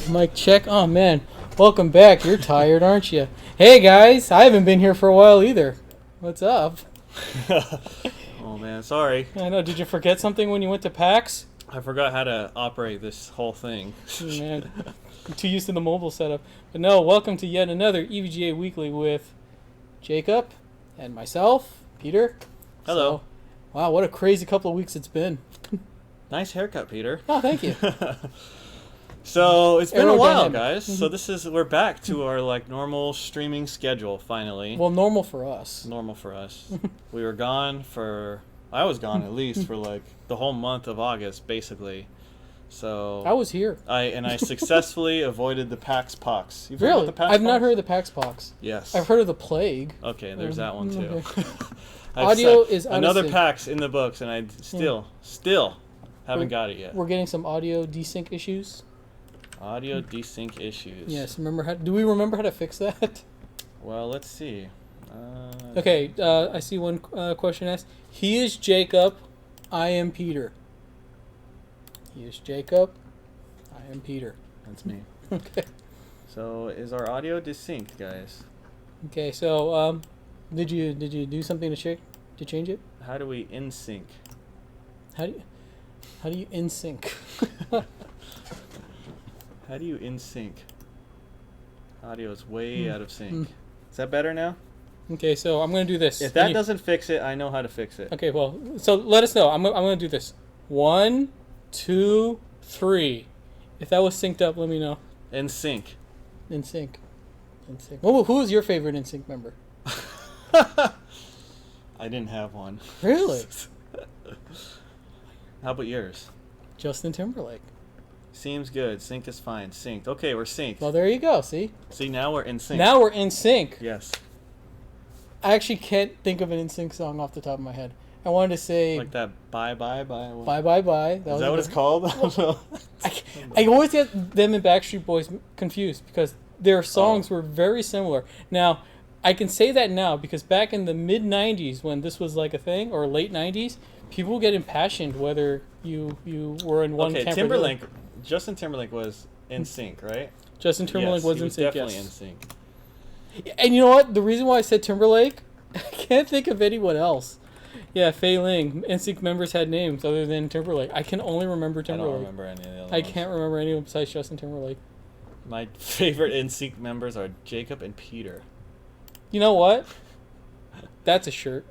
Mic check. Oh man, welcome back. You're tired, aren't you? Hey guys, I haven't been here for a while either. What's up? Oh man, sorry. I know. Did you forget something when you went to PAX? I forgot how to operate this whole thing. Man, I'm too used to the mobile setup. But no, welcome to yet another EVGA Weekly with Jacob and myself, Peter. Hello. So, wow, what a crazy couple of weeks it's been. Nice haircut, Peter. Oh, thank you. So it's been a while, Aerodynamic. guys. So we're back to our normal streaming schedule finally. Well, normal for us. Normal for us. We were gone I was gone at least for the whole month of August, basically. So I was here. I successfully avoided the PAX pox. You've heard Really? about the PAX I've not pox? heard of the PAX pox. Yes. I've heard of the plague. Okay, there's that one too. Okay. I've Audio set is out of another sync. PAX in the books, and I still haven't got it yet. We're getting some audio desync issues. Audio desync issues. Yes. Do we remember how to fix that? Well, let's see. Okay. I see one question asked. He is Jacob. I am Peter. He is Jacob. I am Peter. That's me. Okay. So is our audio desynced, guys? Okay. So did you do something to change it? How do we in sync? How do you in sync? How do you in sync? Audio is way out of sync. Is that better now? Okay. So I'm gonna do this. If that doesn't fix it, I know how to fix it. Okay. Well, so let us know. I'm gonna do this. 1, 2, 3. If that was synced up, let me know. In sync. In sync. In sync. Well, who is your favorite in sync member? I didn't have one. Really? How about yours? Justin Timberlake. Seems good. Sync is fine. Synced. Okay, we're synced. Well, there you go. See? See, now we're in sync. Now we're in sync. Yes. I actually can't think of an in sync song off the top of my head. I wanted to say Like that bye bye bye. Bye Bye Bye. Is that what it's called? I don't know. I always get them and Backstreet Boys confused because their songs were very similar. Now, I can say that now because back in the mid 90s when this was like a thing, or late 90s, people would get impassioned whether you were in one camp or the other. Justin Timberlake was in sync, right? Justin Timberlake Yes, was he in was sync, definitely yes. in sync. And you know what? The reason why I said Timberlake, I can't think of anyone else. Yeah, Fei Ling. NSYNC members had names other than Timberlake. I can only remember Timberlake. I don't remember any of the other I ones. can't remember anyone besides Justin Timberlake. My favorite NSYNC members are Jacob and Peter. You know what? That's a shirt.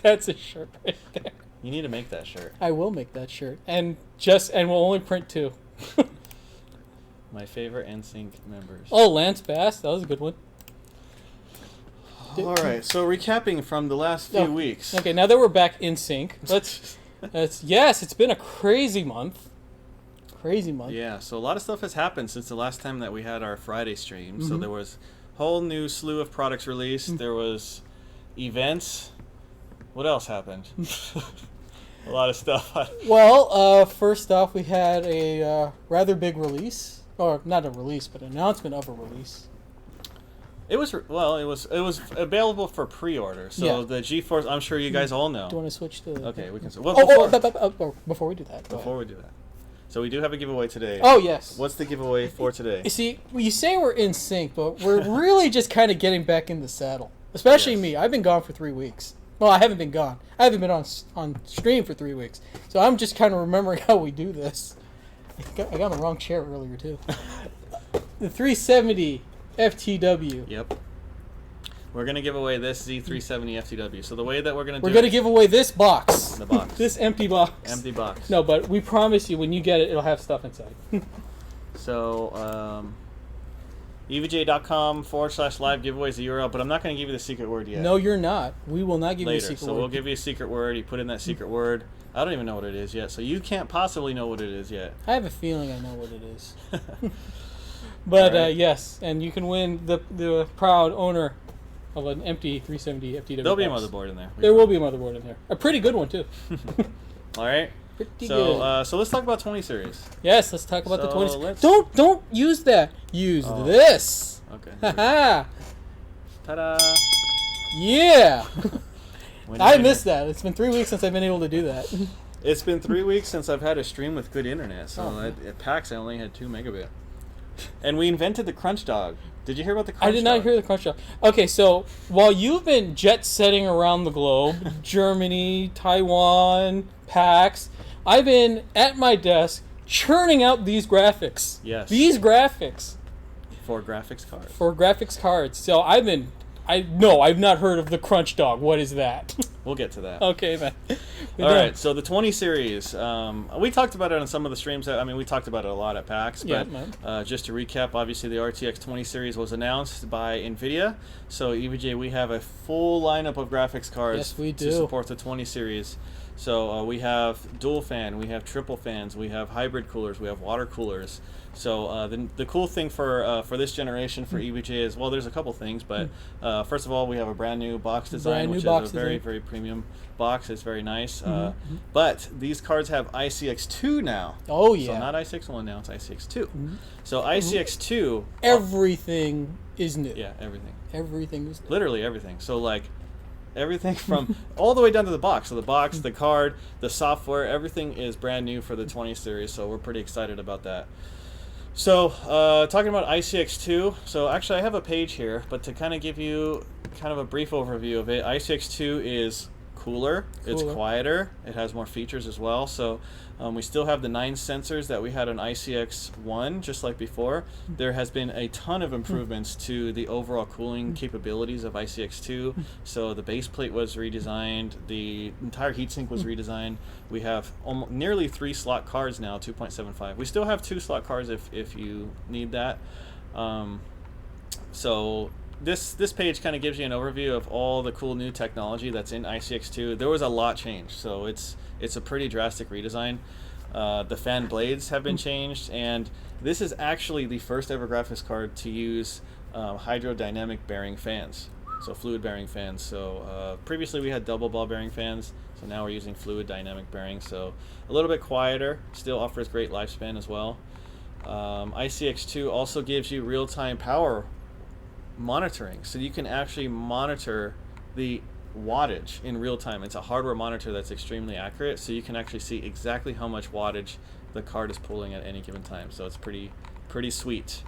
That's a shirt right there. You need to make that shirt. I will make that shirt. And we'll only print 2. My favorite NSYNC members. Oh, Lance Bass. That was a good one. All right. So recapping from the last few weeks. Okay, now that we're back in sync, yes, it's been a crazy month. Crazy month. Yeah. So a lot of stuff has happened since the last time that we had our Friday stream. Mm-hmm. So there was a whole new slew of products released. There was events. What else happened? A lot of stuff. Well, first off, we had a rather big release, or not a release, but an announcement of a release. It was available for pre-order. So Yeah. the GeForce, I'm sure you guys all know. Do you want to switch to? Okay, we can. Before we do that. Before we do that, so we do have a giveaway today. Oh yes. What's the giveaway for today? You see, you say we're in sync, but we're really just kind of getting back in the saddle. Especially Yes. me. I've been gone for 3 weeks. Well, I haven't been gone. I haven't been on stream for 3 weeks. So I'm just kind of remembering how we do this. I got on the wrong chair earlier too. The 370 FTW. Yep. We're gonna give away this Z370 FTW. So the way that we're gonna give away this box. The box. This empty box. Empty box. No, but we promise you when you get it, it'll have stuff inside. So EVGA.com/live giveaway is the URL, but I'm not gonna give you the secret word yet. No, you're not. We will not give you a Later. secret So word. we'll give you a secret word. You put in that secret word. I don't even know what it is yet, so you can't possibly know what it is yet. I have a feeling I know what it is. But All right. yes, and you can win the proud owner of an empty 370 FTW. There'll be a box. motherboard in there. There will be a motherboard in there. A pretty good one too. All right. Pretty So good. so let's talk about 20 series. Yes, let's talk about the So 20s. let's- Don't use that. Use this. Okay. Haha. Ta-da! Yeah. Winner, I winner. missed that. It's been 3 weeks since I've been able to do that. It's been 3 weeks since I've had a stream with good internet. So Oh. at PAX I only had 2 megabit. And we invented the Crunch Dog. Did you hear about the Crunch Dog? I did not hear the Crunch Dog. Okay, so while you've been jet setting around the globe, Germany, Taiwan, PAX, I've been at my desk churning out these graphics. Yes. These graphics. For graphics cards. For graphics cards. So I've not heard of the Crunch Dog. What is that? We'll get to that. Okay, man. All right, so the 20 series. We talked about it on some of the streams. We talked about it a lot at PAX. But just to recap, obviously the RTX 20 series was announced by NVIDIA. So EVGA, we have a full lineup of graphics cards yes, we do. to support the 20 series. So we have dual fan, we have triple fans, we have hybrid coolers, we have water coolers. So the cool thing for this generation for EVGA is, well, there's a couple things, but first of all, we have a brand new box design, which is a very, very premium box. It's very nice. But these cards have ICX2 now. Oh, yeah. So not ICX1 now, it's ICX2. So ICX2... Everything is new. Yeah, everything. Everything is new. Literally everything. So, like, everything from all the way down to the box. So the box, the card, the software, everything is brand new for the 20 series. So we're pretty excited about that. So talking about ICX2, so actually I have a page here, but to kind of give you kind of a brief overview of it, ICX2 is cooler, it's quieter, it has more features as well. So we still have the 9 sensors that we had on ICX1, just like before. There has been a ton of improvements to the overall cooling capabilities of ICX2. So the base plate was redesigned, the entire heatsink was redesigned. We have nearly 3 slot cards now, 2.75. We still have 2 slot cards if you need that. So this page kind of gives you an overview of all the cool new technology that's in ICX2. There was a lot changed, so it's a pretty drastic redesign. The fan blades have been changed, and this is actually the first ever graphics card to use hydrodynamic bearing fans, so fluid bearing fans. So previously we had double ball bearing fans, so now we're using fluid dynamic bearing, so a little bit quieter, still offers great lifespan as well. ICX2 also gives you real-time power monitoring, so you can actually monitor the wattage in real time. It's a hardware monitor that's extremely accurate, so you can actually see exactly how much wattage the card is pulling at any given time. So it's pretty sweet.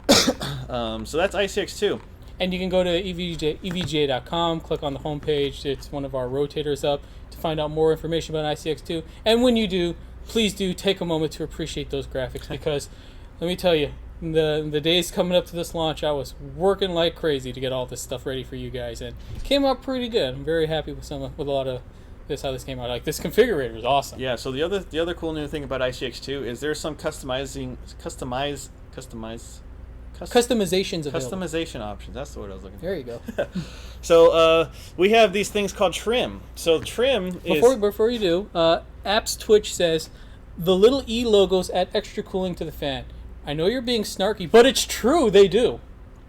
So that's ICX2. And you can go to EVGA.com, click on the homepage. It's one of our rotators up to find out more information about ICX2. And when you do, please do take a moment to appreciate those graphics, because let me tell you, the days coming up to this launch, I was working like crazy to get all this stuff ready for you guys, and it came out pretty good. I'm very happy with a lot of this, how this came out. Like, this configurator is awesome. Yeah. So the other cool new thing about ICX2 is there's some customizations available. Customization options. That's the word I was looking for. There you go. So we have these things called trim. So trim is... Before you do, Apps Twitch says, the little E logos add extra cooling to the fan. I know you're being snarky, but it's true, they do.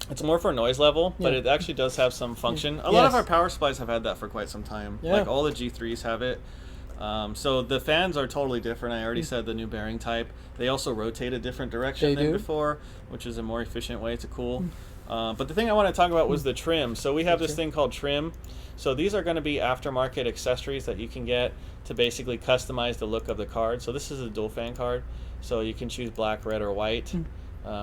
It's more for noise level, but it actually does have some function. A lot of our power supplies have had that for quite some time. Like all the G3s have it. So the fans are totally different. I already said the new bearing type. They also rotate a different direction than before, which is a more efficient way to cool. But the thing I want to talk about was the trim. So we have this thing called trim. So these are going to be aftermarket accessories that you can get to basically customize the look of the card. So this is a dual fan card. So you can choose black, red, or white,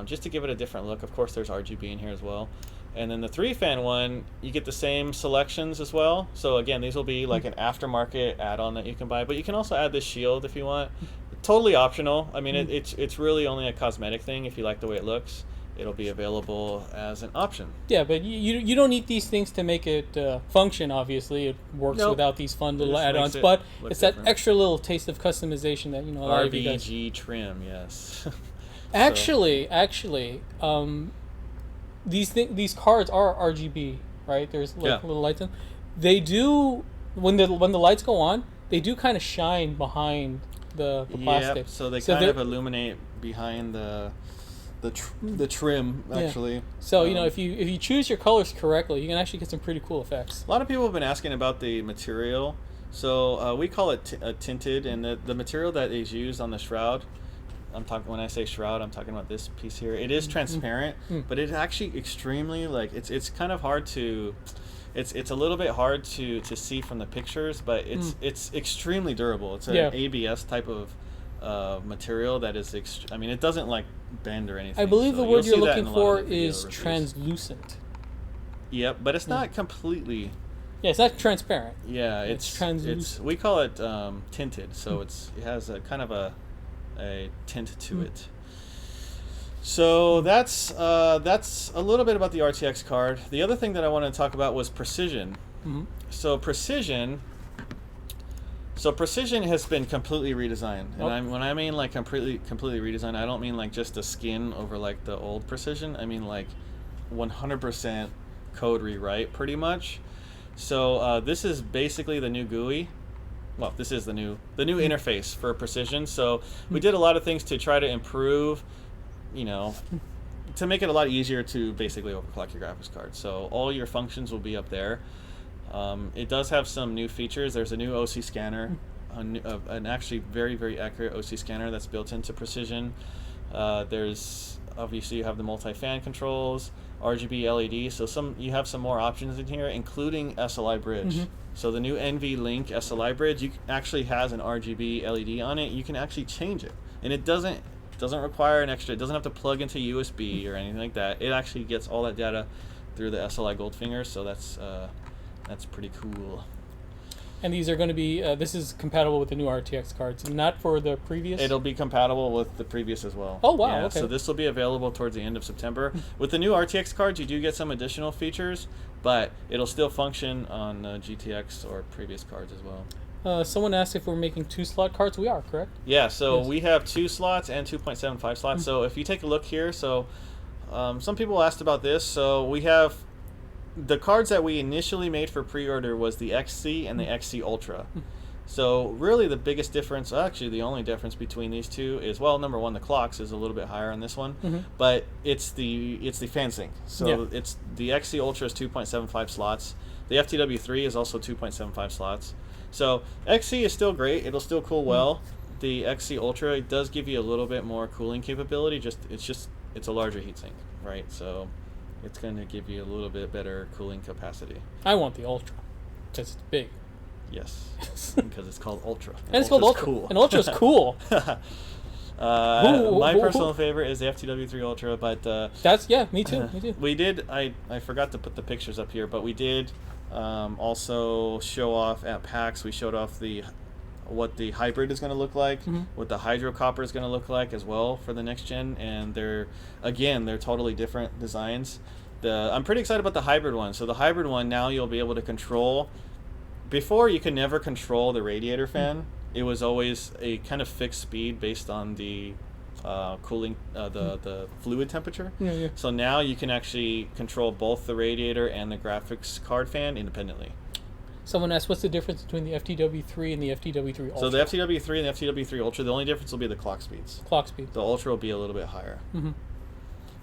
just to give it a different look. Of course, there's RGB in here as well. And then the 3-fan one, you get the same selections as well. So again, these will be like an aftermarket add-on that you can buy. But you can also add this shield if you want. Totally optional. I mean, it's really only a cosmetic thing. If you like the way it looks, it'll be available as an option. Yeah, but you don't need these things to make it function, obviously. It works without these fun little add-ons, but it's that extra little taste of customization that, a lot of you guys... RBG trim, yes. Actually, these cards are RGB, right? There's little lights in. They do, when the lights go on, they do kind of shine behind the plastic. Yep, so they kind of illuminate behind the trim, actually. So if you choose your colors correctly, you can actually get some pretty cool effects. A lot of people have been asking about the material. So we call it tinted, and the material that is used on the shroud, when I say shroud, I'm talking about this piece here. It is transparent, but it's actually extremely, it's kind of hard to... It's a little bit hard to see from the pictures, but it's extremely durable. It's an ABS type of material that is. I mean, it doesn't like bend or anything. I believe so the word you're looking for is translucent. Yep, but it's not completely. Yeah, it's not transparent. Yeah, it's translucent. We call it tinted, so it has a kind of a tint to it. So that's a little bit about the RTX card. The other thing that I wanted to talk about was precision. Mm-hmm. So precision has been completely redesigned, and when I mean like completely redesigned, I don't mean like just the skin over like the old precision. I mean like 100% code rewrite, pretty much. So this is basically the new GUI. Well, this is the new interface for precision. So we did a lot of things to try to improve, to make it a lot easier to basically overclock your graphics card. So all your functions will be up there. It does have some new features. There's a new OC scanner, an actually very, very accurate OC scanner that's built into precision. There's obviously you have the multi-fan controls, RGB LED, so you have some more options in here, including SLI bridge. Mm-hmm. So the new NVLink SLI bridge actually has an RGB LED on it. You can actually change it, and it doesn't require an extra. It doesn't have to plug into USB or anything like that. It actually gets all that data through the SLI Goldfinger, so that's pretty cool. And these are going to be, this is compatible with the new RTX cards, not for the previous? It'll be compatible with the previous as well. Oh, wow, yeah, okay. So this will be available towards the end of September. With the new RTX cards, you do get some additional features, but it'll still function on GTX or previous cards as well. Someone asked if we're making 2-slot cards. We are, correct? Yeah, so we have 2 slots and 2.75 slots. Mm-hmm. So if you take a look here, so some people asked about this. So we have the cards that we initially made for pre-order was the XC and the XC Ultra. So really the biggest difference, actually the only difference between these two is, well, number one, the clocks is a little bit higher on this one, but it's the fan sync. So it's the XC Ultra is 2.75 slots. The FTW3 is also 2.75 slots. So XC is still great. It'll still cool well. The XC Ultra does give you a little bit more cooling capability. It's a larger heatsink, right? So it's going to give you a little bit better cooling capacity. I want the Ultra because it's big. Yes, because it's called Ultra. And it's called Ultra. Cool. And Ultra's cool. My personal favorite is the FTW3 Ultra, but me too. We did. I forgot to put the pictures up here, but we did also show off at PAX. We showed off what the hybrid is going to look like, what the hydro copper is going to look like as well for the next gen, and they're totally different designs. I'm pretty excited about the hybrid one. So the hybrid one, now you'll be able to control. Before, you could never control the radiator fan. It was always a kind of fixed speed based on the cooling, the fluid temperature. Yeah. So now you can actually control both the radiator and the graphics card fan independently. Someone asked, what's the difference between the FTW3 and the FTW3 Ultra? So the FTW3 and the FTW3 Ultra, the only difference will be the clock speeds. The Ultra will be a little bit higher. Mm-hmm.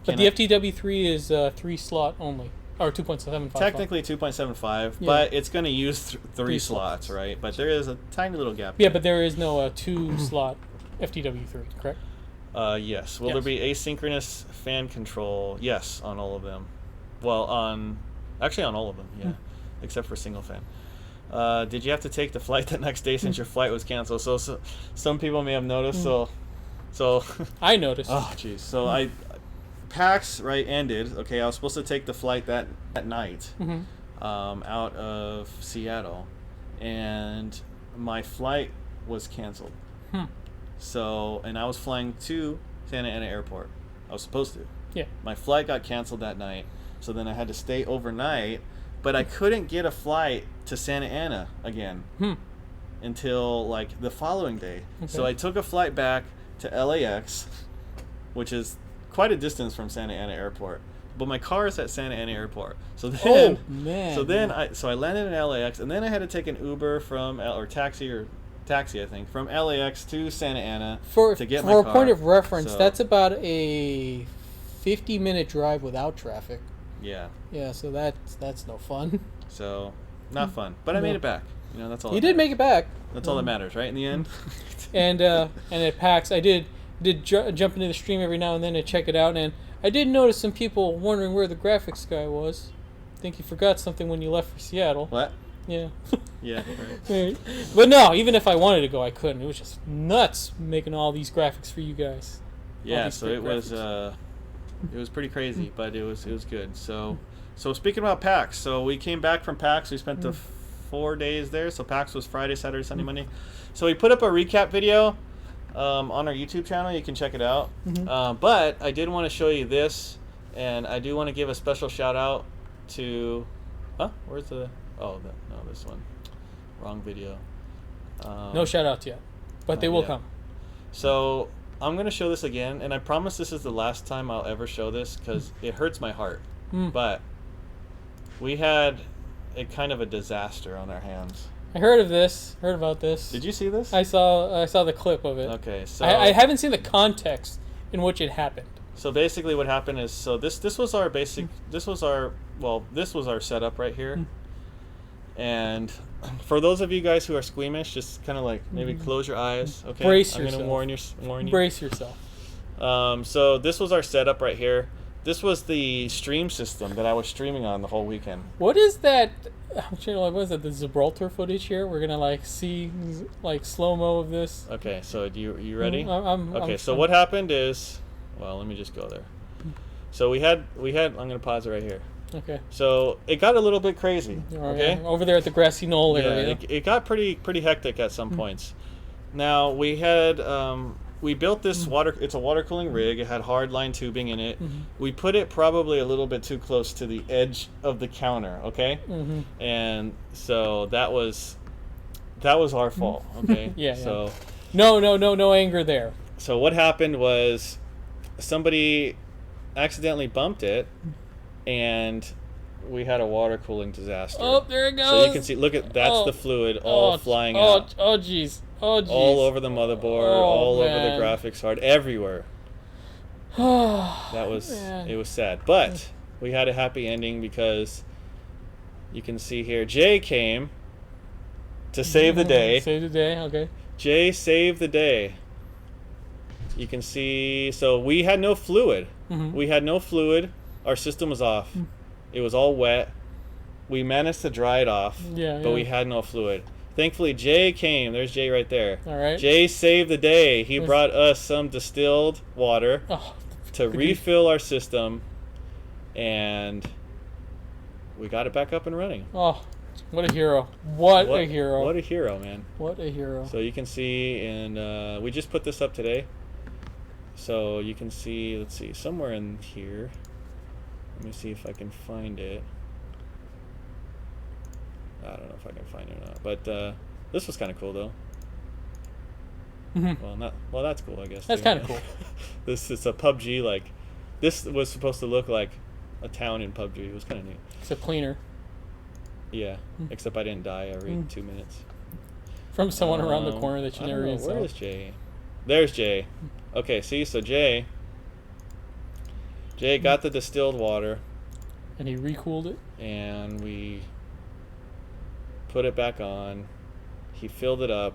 But the FTW3 is 3-slot only, or 2.75. Technically 2.75, but it's going to use 3 slots, right? But there is a tiny little gap. Yeah, but there is no 2-slot FTW3, correct? Yes. Will there be asynchronous fan control? Yes, on all of them. Well, actually on all of them, yeah, except for single fan. Did you have to take the flight the next day since your flight was canceled? So some people may have noticed. So I noticed. Oh, jeez. So PAX ended. Okay, I was supposed to take the flight that night out of Seattle, and my flight was canceled. So, and I was flying to Santa Ana Airport. I was supposed to. Yeah. My flight got canceled that night, so then I had to stay overnight. But I couldn't get a flight to Santa Ana again until like the following day. Okay. So I took a flight back to LAX, which is quite a distance from Santa Ana Airport. But my car is at Santa Ana Airport. So then, I landed in LAX, and then I had to take an Uber taxi, I think, from LAX to Santa Ana to get my car. For a point of reference, that's about a 50-minute drive without traffic. Yeah. Yeah, so that's no fun. So, not fun. But I made it back. That's all. You did make it back. That's all that matters, right? In the end. And at PAX, I did jump into the stream every now and then to check it out, and I did notice some people wondering where the graphics guy was. I think you forgot something when you left for Seattle. What? Yeah. Yeah. Right. But no, even if I wanted to go, I couldn't. It was just nuts making all these graphics for you guys. Yeah. So it was pretty crazy, but it was good. So speaking about PAX, so we came back from PAX. We spent the 4 days there. So PAX was Friday, Saturday, Sunday, Monday. So we put up a recap video on our YouTube channel. You can check it out. But I did want to show you this, and I do want to give a special shout out to. Where's the? Oh, no, this one. Wrong video. No shout outs yet, but they will come. So I'm going to show this again, and I promise this is the last time I'll ever show this because it hurts my heart. But we had a kind of a disaster on our hands. I heard about this. Did you see this? I saw the clip of it. Okay, so I haven't seen the context in which it happened. So basically what happened is, so this was our basic, this was our setup right here. And for those of you guys who are squeamish, just kind of like maybe close your eyes, okay? Brace yourself. I'm going to warn you. Brace yourself. So this was our setup right here. This was the stream system that I was streaming on the whole weekend. What is that? What is it? The Gibraltar footage here? We're gonna like see like slow-mo of this. Okay, so you ready? I'm so what happened is, well, let me just go there. So we had. I'm gonna pause it right here. Okay. So it got a little bit crazy. Okay. Over there at the grassy knoll area. It got pretty hectic at some points. Now we had we built this it's a water cooling rig. It had hard line tubing in it. We put it probably a little bit too close to the edge of the counter, okay? And so that was our fault, okay? So no anger there. So what happened was somebody accidentally bumped it, and we had a water cooling disaster. Oh, there it goes. So you can see, that's the fluid all flying out. Oh, jeez. All over the motherboard, all over the graphics card, everywhere. It was sad. But we had a happy ending because you can see here, Jay came to save the day. Save the day, okay. Jay saved the day. You can see, so we had no fluid. We had no fluid. Our system was off. It was all wet. We managed to dry it off, but we had no fluid. Thankfully, Jay came. There's Jay right there. All right. Jay saved the day. He brought us some distilled water to refill our system, and we got it back up and running. Oh, what a hero. What a hero. What a hero, man. What a hero. So you can see, and we just put this up today. So you can see, let's see, somewhere in here. Let me see if I can find it. I don't know if I can find it or not, but this was kind of cool though. Well, that's cool, I guess. That's kind of cool. This is a PUBG, like, this was supposed to look like a town in PUBG. It was kind of neat. Except cleaner. Yeah, except I didn't die every 2 minutes. From someone around the corner that you never even saw. Where is Jay? There's Jay. Okay, see, so Jay got the distilled water. And he recooled it. And we put it back on. He filled it up,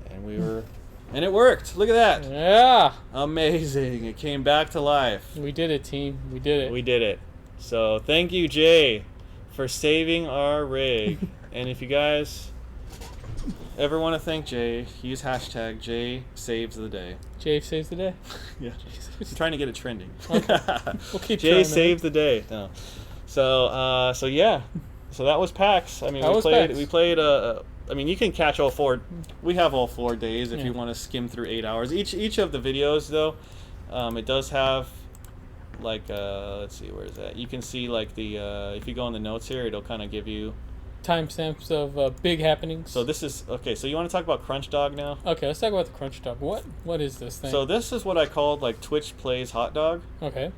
and it worked. Look at that. Yeah. Amazing. It came back to life. We did it, team. We did it. We did it. So thank you, Jay, for saving our rig. And if you guys ever want to thank Jay, use hashtag Jay saves the day. Jay saves the day? Yeah. I'm trying to get it trending. Okay. We'll keep Jay saves the day. No. So yeah. So that was PAX. I mean, we played. I mean, you can catch all 4. We have all 4 days if you want to skim through 8 hours. Each of the videos, though, it does have like let's see, where is that? You can see like the if you go in the notes here, it'll kind of give you timestamps of big happenings. So this is okay. So you want to talk about Crunch Dog now? Okay, let's talk about the Crunch Dog. What is this thing? So this is what I called like Twitch plays hot dog. Okay.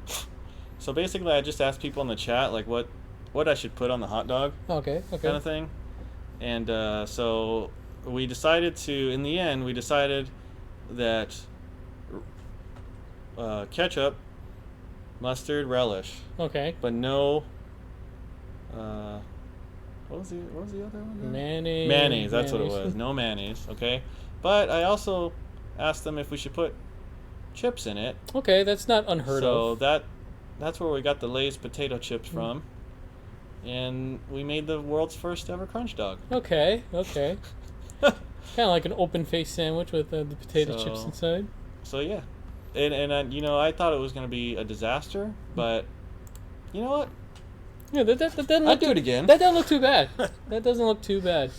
So basically, I just asked people in the chat like what I should put on the hot dog. Okay. Kind of thing. And so we decided in the end, that ketchup, mustard, relish. Okay. But no, what was the other one? Mayonnaise. Mayonnaise, that's what it was. No mayonnaise, okay? But I also asked them if we should put chips in it. Okay, that's not unheard of. So that's where we got the Lay's potato chips from. and we made the world's first ever crunch dog. Okay. Kind of like an open face sandwich with the potato chips inside. So yeah, and you know, I thought it was gonna be a disaster, but you know what? Yeah, that doesn't I'd do it again. That doesn't look too bad. That doesn't look too bad.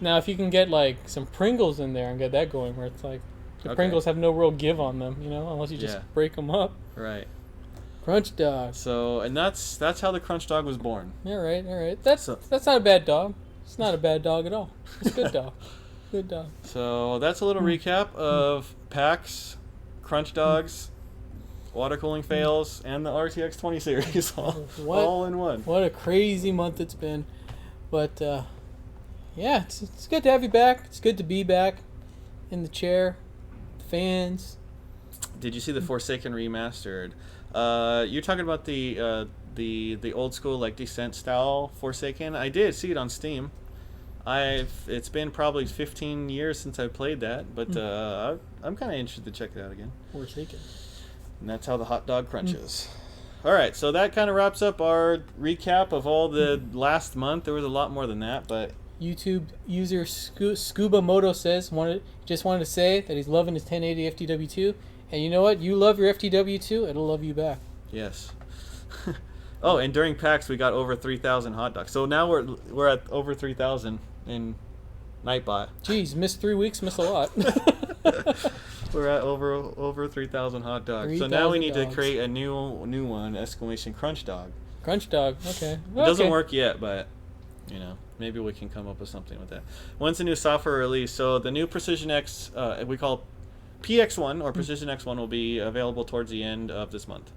Now, if you can get like some Pringles in there and get that going, where it's like the Pringles have no real give on them, you know, unless you just break them up. Right. Crunch dog. So, and that's how the crunch dog was born. All right. That's not a bad dog. It's not a bad dog at all. It's a good dog. Good dog. So that's a little recap of PAX, crunch dogs, water cooling fails, and the RTX 20 series all in one. What a crazy month it's been. But yeah, it's good to have you back. It's good to be back in the chair. Fans. Did you see the Forsaken remastered? You're talking about the old school like Descent style Forsaken. I did see it on Steam. It's been probably 15 years since I played that, but I'm kind of interested to check it out again. Forsaken. And that's how the hot dog crunches. All right, so that kind of wraps up our recap of all the last month. There was a lot more than that, but YouTube user Scuba Moto says just wanted to say that he's loving his 1080 FTW2, and you know what? You love your FTW2, it'll love you back. Yes. Oh, and during PAX we got over 3,000 hot dogs. So now we're at over 3,000 in Nightbot. Jeez, missed 3 weeks, missed a lot. We're at over 3,000 hot dogs. 3, so now we need to create a new one, exclamation crunch dog. Crunch dog, okay. It doesn't work yet, but you know, maybe we can come up with something with that. When's the new software release? So the new Precision X, we call PX1 or Precision X1, will be available towards the end of this month.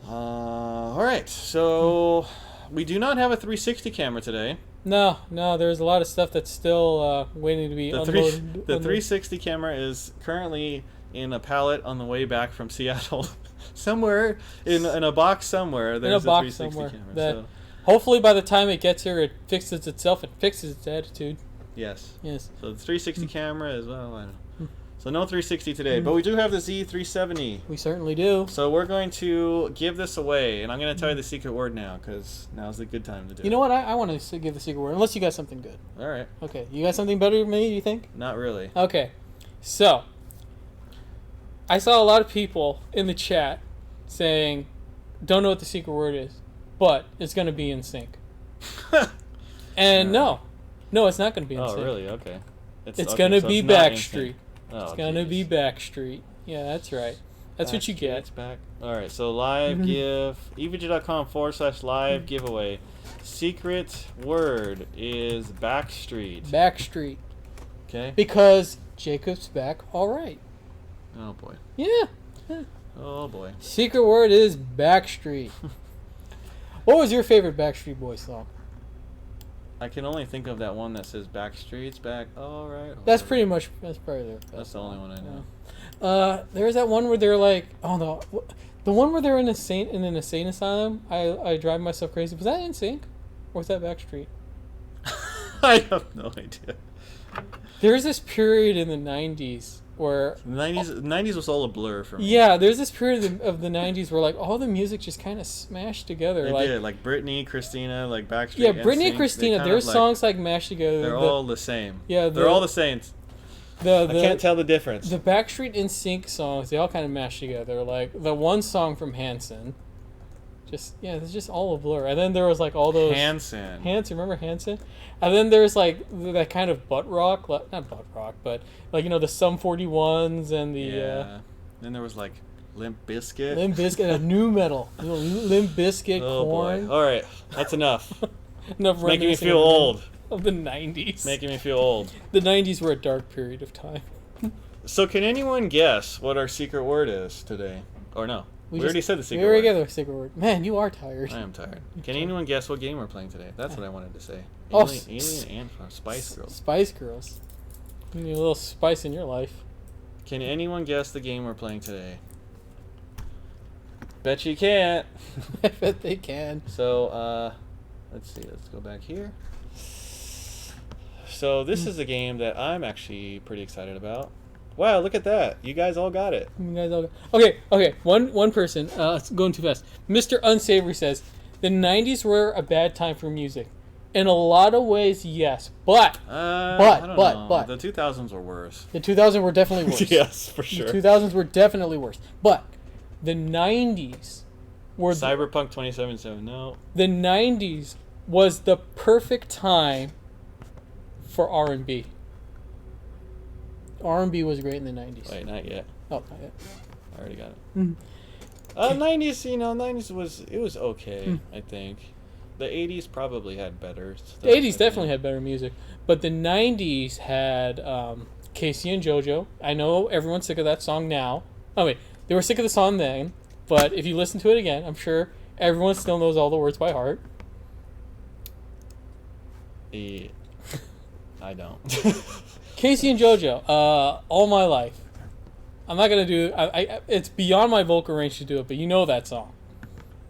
All right, so we do not have a 360 camera today. No, there's a lot of stuff that's still waiting to be unloaded. The 360 camera is currently in a pallet on the way back from Seattle. Somewhere in a box somewhere, there's a 360 camera. So. Hopefully by the time it gets here, it fixes itself and fixes its attitude. Yes. So the 360 camera as well, I don't know. So no 360 today, but we do have the Z370. We certainly do. So we're going to give this away, and I'm going to tell you the secret word now, because now's a good time to do it. You know what? I want to give the secret word, unless you got something good. All right. Okay. You got something better than me, you think? Not really. Okay. So, I saw a lot of people in the chat saying, don't know what the secret word is, but it's going to be in sync. And no, it's not going to be in sync. Oh, really? Okay. It's going to be Backstreet. It's going to be Backstreet. Yeah, that's right. That's what you get. It's back. All right, so live give, EVGA.com/live giveaway. Secret word is Backstreet. Backstreet. Okay. Because Jacob's back all right. Oh, boy. Yeah. Oh, boy. Secret word is Backstreet. What was your favorite Backstreet Boys song? I can only think of that one that says Backstreet's back. All right. That's probably their best. That's the only one I know. Yeah. There's that one where they're like, the one where they're in an insane asylum. I drive myself crazy. Was that in sync, or was that Backstreet? I have no idea. There's this period in the 90s where the 90s was all a blur for me. Yeah, there's this period of the 90s where like all the music just kind of smashed together. They did, like Britney, Christina, like Backstreet. Yeah, Britney and Christina, their songs like mashed together. They're all the same. Yeah, they're all the same. I can't tell the difference. The Backstreet NSYNC songs, they all kind of mashed together. Like the one song from Hanson, it's just all a blur. And then there was like all those Hanson, remember Hanson? And then there's like that kind of butt rock, not butt rock, but like the Sum 41s and the Then there was like Limp Bizkit. And new metal. Limp Bizkit, Korn. Boy. All right, that's enough. Enough making me feel old. Of the 90s. Making me feel old. The 90s were a dark period of time. So can anyone guess what our secret word is today? Or no? We already said the secret word. We already got the secret word. Man, you are tired. I am tired. Can anyone guess what game we're playing today? That's what I wanted to say. Alien and Spice Girls. Spice Girls. You need a little spice in your life. Can anyone guess the game we're playing today? Bet you can't. I bet they can. So, let's see. Let's go back here. So this is a game that I'm actually pretty excited about. Wow, look at that. You guys all got it. You guys all okay. One person. It's going too fast. Mr. Unsavory says the '90s were a bad time for music. In a lot of ways, yes, but the 2000s were worse. The 2000s were definitely worse. Yes, for sure. The 2000s were definitely worse, but the '90s were Cyberpunk 2077. No, the '90s was the perfect time for R&B. R&B was great in the '90s. Wait, not yet. Oh, not yet. I already got it. 90s, '90s was okay. I think the '80s probably had better stuff. The '80s definitely had better music, but the '90s had Casey and JoJo. I know everyone's sick of that song now. Oh wait, they were sick of the song then, but if you listen to it again, I'm sure everyone still knows all the words by heart. I don't. Casey and JoJo, All My Life. I'm not gonna do. It's beyond my vocal range to do it, but you know that song.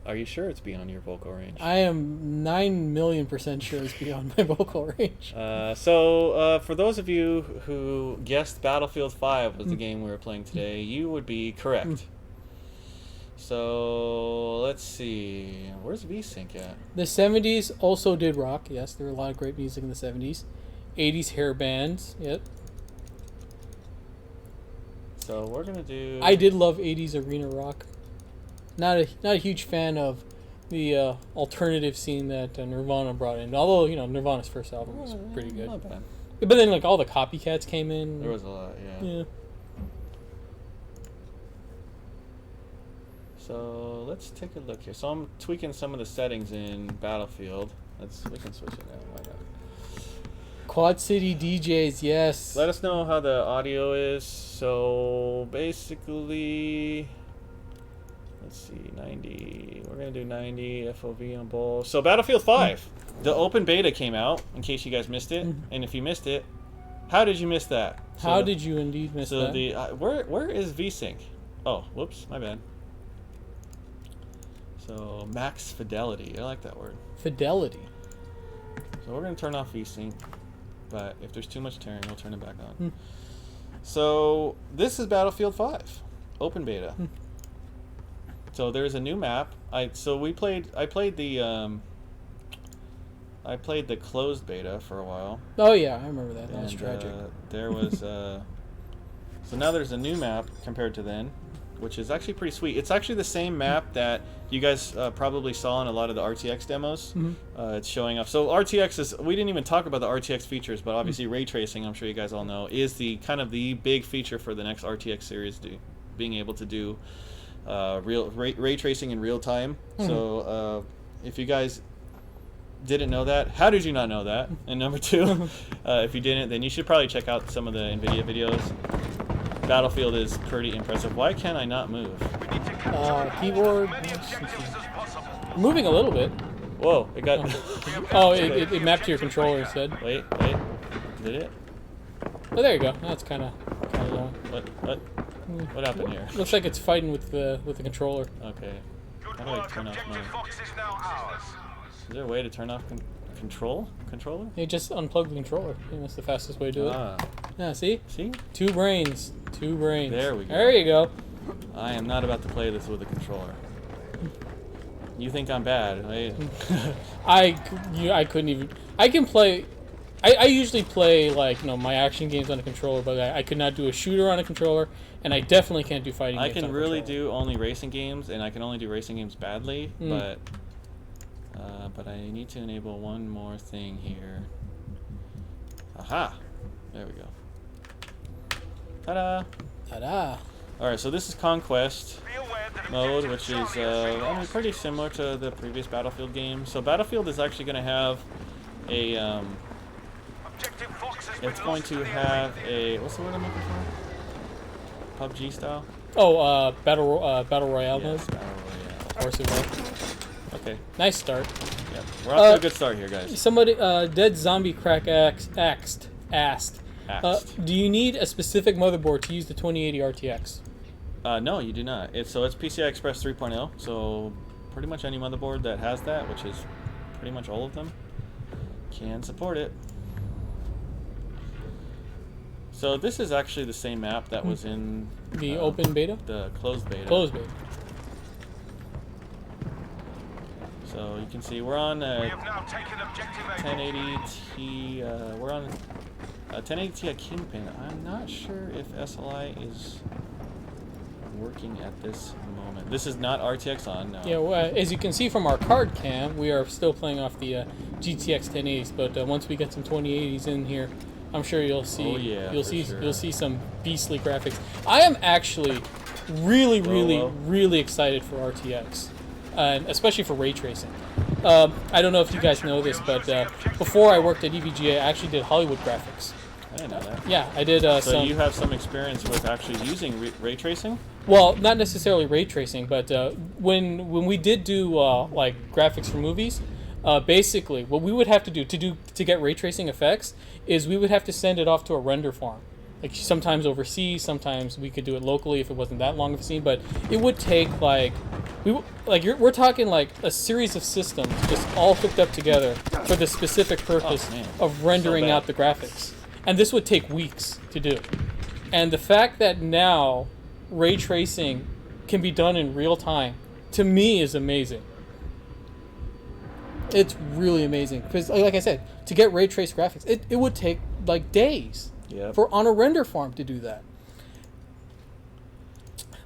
Are you sure it's beyond your vocal range? I am 9,000,000% sure it's beyond my vocal range. So for those of you who guessed Battlefield 5 was the game we were playing today, you would be correct. So let's see. Where's VSync at? The 70s also did rock. Yes, there were a lot of great music in the 70s. 80s hair bands. Yep. So we're gonna do. I did love 80s arena rock. Not a huge fan of the alternative scene that Nirvana brought in. Although Nirvana's first album was pretty good. Not bad. But then like all the copycats came in. There was a lot, yeah. So let's take a look here. So I'm tweaking some of the settings in Battlefield. We can switch it now. Why not? Quad City DJs, yes. Let us know how the audio is. So basically, let's see, 90. We're gonna do 90 FOV on both. So Battlefield 5, the open beta came out. In case you guys missed it, and if you missed it, how did you miss that? How did you indeed miss that? So the where is VSync? Oh, whoops, my bad. So max fidelity. I like that word. Fidelity. So we're gonna turn off VSync, but if there's too much tearing, we'll turn it back on. So this is Battlefield 5, open beta. So there's a new map. I played the closed beta for a while. Oh yeah, I remember that. That was tragic. There was so now there's a new map compared to then, which is actually pretty sweet. It's actually the same map that you guys probably saw in a lot of the RTX demos. It's showing up. So RTX is, we didn't even talk about the RTX features, but obviously ray tracing, I'm sure you guys all know, is the kind of the big feature for the next RTX series, being able to do real ray tracing in real time. So if you guys didn't know that, how did you not know that? And number two, if you didn't, then you should probably check out some of the NVIDIA videos. Battlefield is pretty impressive. Why can't I not move? Keyboard. Moving a little bit. Whoa! It got. It mapped to your controller instead. Wait. Did it? Oh, there you go. That's kind of low. What happened here? Looks like it's fighting with the controller. Okay. How do I turn off my? Is there a way to turn off controller? You just unplug the controller. That's the fastest way to do it. Yeah, see? See? Two brains. There we go. There you go. I am not about to play this with a controller. You think I'm bad? I couldn't even. I can play. I usually play my action games on a controller, but I could not do a shooter on a controller, and I definitely can't do fighting games. I can really do only racing games, and I can only do racing games badly, but I need to enable one more thing here. Aha! There we go. Ta-da! Ta-da! Alright, so this is Conquest Mode, which is pretty similar to the previous Battlefield game. So Battlefield is actually going to have a... it's going to have a... What's the word I'm looking for? PUBG style? Oh, Battle Royale mode? Yes, Battle Royale. Of course it will. Okay. Nice start. Yep. We're off to a good start here, guys. Somebody, Dead Zombie Crack asked, do you need a specific motherboard to use the 2080 RTX? No, you do not. It's PCI Express 3.0, so pretty much any motherboard that has that, which is pretty much all of them, can support it. So this is actually the same map that was in the open beta? The closed beta. Closed beta. So you can see we're on 1080 Ti. We're on 1080 Ti Kingpin. I'm not sure if SLI is working at this moment. This is not RTX on. No. Yeah, well, as you can see from our card cam, we are still playing off the GTX 1080s. But once we get some 2080s in here, I'm sure you'll see. Oh, yeah, you'll see some beastly graphics. I am actually really excited for RTX, and especially for ray tracing. I don't know if you guys know this, but before I worked at EVGA, I actually did Hollywood graphics. I didn't know that. Yeah, I did. So you have some experience with actually using ray tracing? Well, not necessarily ray tracing, but when we did do like graphics for movies, basically what we would have to do to get ray tracing effects is we would have to send it off to a render farm. Like sometimes overseas, sometimes we could do it locally if it wasn't that long of a scene, but it would take like we're talking like a series of systems just all hooked up together for the specific purpose of rendering out the graphics. And this would take weeks to do. And the fact that now ray tracing can be done in real time, to me, is amazing. It's really amazing. Because, like I said, to get ray trace graphics, it would take like days for on a render farm to do that.